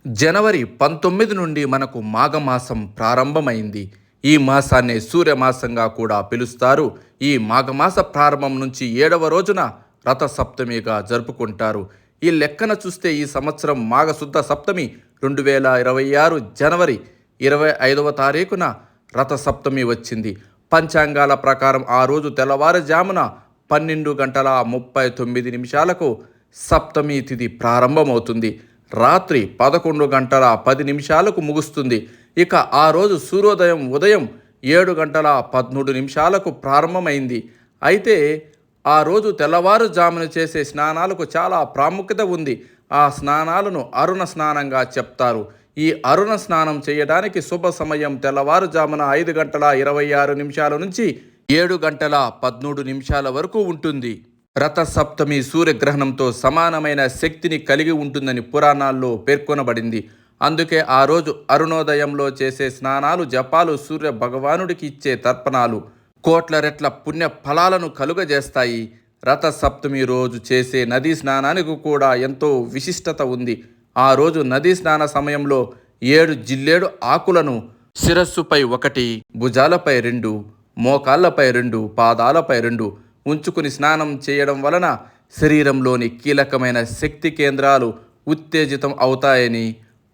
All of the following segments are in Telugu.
జనవరి 19 నుండి మనకు మాఘమాసం ప్రారంభమైంది. ఈ మాసాన్నే సూర్యమాసంగా కూడా పిలుస్తారు. ఈ మాఘమాస ప్రారంభం నుంచి 7వ రోజున రథసప్తమిగా జరుపుకుంటారు. ఈ లెక్కన చూస్తే ఈ సంవత్సరం మాఘశుద్ధ సప్తమి 2026 జనవరి 25వ తారీఖున రథసప్తమి వచ్చింది. పంచాంగాల ప్రకారం ఆ రోజు తెల్లవారుజామున 12 గంటల 39 నిమిషాలకు సప్తమి తిథి ప్రారంభమవుతుంది. రాత్రి 11 గంటల 10 నిమిషాలకు ముగుస్తుంది. ఇక ఆ రోజు సూర్యోదయం ఉదయం 7 గంటల 13 నిమిషాలకు ప్రారంభమైంది. అయితే ఆ రోజు తెల్లవారుజామున చేసే స్నానాలకు చాలా ప్రాముఖ్యత ఉంది. ఆ స్నానాలను అరుణ స్నానంగా చెప్తారు. ఈ అరుణ స్నానం చేయడానికి శుభ సమయం తెల్లవారుజామున 5 గంటల 26 నిమిషాల నుంచి 7 గంటల 13 నిమిషాల వరకు ఉంటుంది. రథసప్తమి సూర్యగ్రహణంతో సమానమైన శక్తిని కలిగి ఉంటుందని పురాణాల్లో పేర్కొనబడింది. అందుకే ఆ రోజు అరుణోదయంలో చేసే స్నానాలు, జపాలు సూర్య భగవానుడికి ఇచ్చే తర్పణాలు కోట్ల రెట్ల పుణ్య ఫలాలను కలుగజేస్తాయి. రథసప్తమి రోజు చేసే నదీ స్నానానికి కూడా ఎంతో విశిష్టత ఉంది. ఆ రోజు నదీ స్నాన సమయంలో 7 జిల్లేడు ఆకులను శిరస్సుపై 1, భుజాలపై 2, మోకాళ్లపై 2, పాదాలపై 2 ఉంచుకుని స్నానం చేయడం వలన శరీరంలోని కీలకమైన శక్తి కేంద్రాలు ఉత్తేజితం అవుతాయని,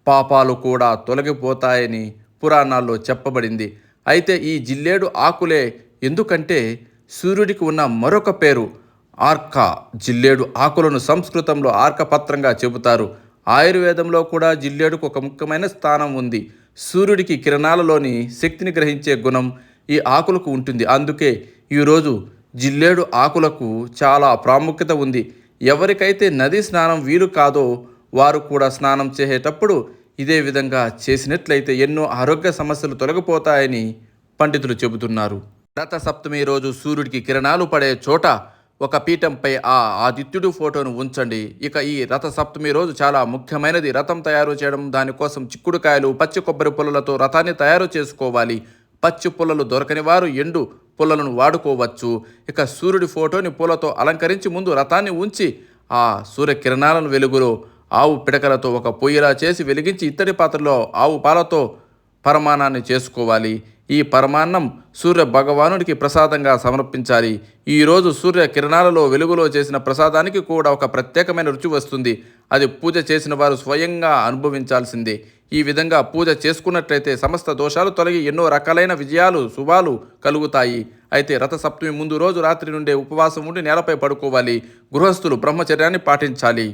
పాపాలు కూడా తొలగిపోతాయని పురాణాల్లో చెప్పబడింది. అయితే ఈ జిల్లేడు ఆకులే ఎందుకంటే సూర్యుడికి ఉన్న మరొక పేరు ఆర్క. జిల్లేడు ఆకులను సంస్కృతంలో ఆర్కపత్రంగా చెబుతారు. ఆయుర్వేదంలో కూడా జిల్లేడుకు ఒక ముఖ్యమైన స్థానం ఉంది. సూర్యుడికి కిరణాలలోని శక్తిని గ్రహించే గుణం ఈ ఆకులకు ఉంటుంది. అందుకే ఈరోజు జిల్లేడు ఆకులకు చాలా ప్రాముఖ్యత ఉంది. ఎవరికైతే నదీ స్నానం వీలు కాదో వారు కూడా స్నానం చేసేటప్పుడు ఇదే విధంగా చేసినట్లయితే ఎన్నో ఆరోగ్య సమస్యలు తొలగిపోతాయని పండితులు చెబుతున్నారు. రథసప్తమి రోజు సూర్యుడికి కిరణాలు పడే చోట ఒక పీఠంపై ఆ ఆదిత్యుడి ఫోటోను ఉంచండి. ఇక ఈ రథసప్తమి రోజు చాలా ముఖ్యమైనది. రథం తయారు చేయడం, దానికోసం చిక్కుడుకాయలు, పచ్చి కొబ్బరి పుల్లలతో రథాన్ని తయారు చేసుకోవాలి. పచ్చి పుల్లలు దొరకని వారు ఎండు పుల్లలను వాడుకోవచ్చు. ఇక సూర్యుడి ఫోటోని పూలతో అలంకరించి ముందు రథాన్ని ఉంచి ఆ సూర్యకిరణాలను వెలుగులో ఆవు పిడకలతో ఒక పొయ్యిలా చేసి వెలిగించి ఇత్తడి పాత్రలో ఆవు పాలతో పరమాన్నాన్ని చేసుకోవాలి. ఈ పరమాన్నం సూర్య భగవానుడికి ప్రసాదంగా సమర్పించాలి. ఈరోజు సూర్య కిరణాలలో వెలుగులో చేసిన ప్రసాదానికి కూడా ఒక ప్రత్యేకమైన రుచి వస్తుంది. అది పూజ చేసిన వారు స్వయంగా అనుభవించాల్సిందే. ఈ విధంగా పూజ చేసుకున్నట్లయితే సమస్త దోషాలు తొలగి ఎన్నో రకాలైన విజయాలు, శుభాలు కలుగుతాయి. అయితే రథసప్తమి ముందు రోజు రాత్రి నుండే ఉపవాసం ఉండి నేలపై పడుకోవాలి. గృహస్థులు బ్రహ్మచర్యాన్ని పాటించాలి.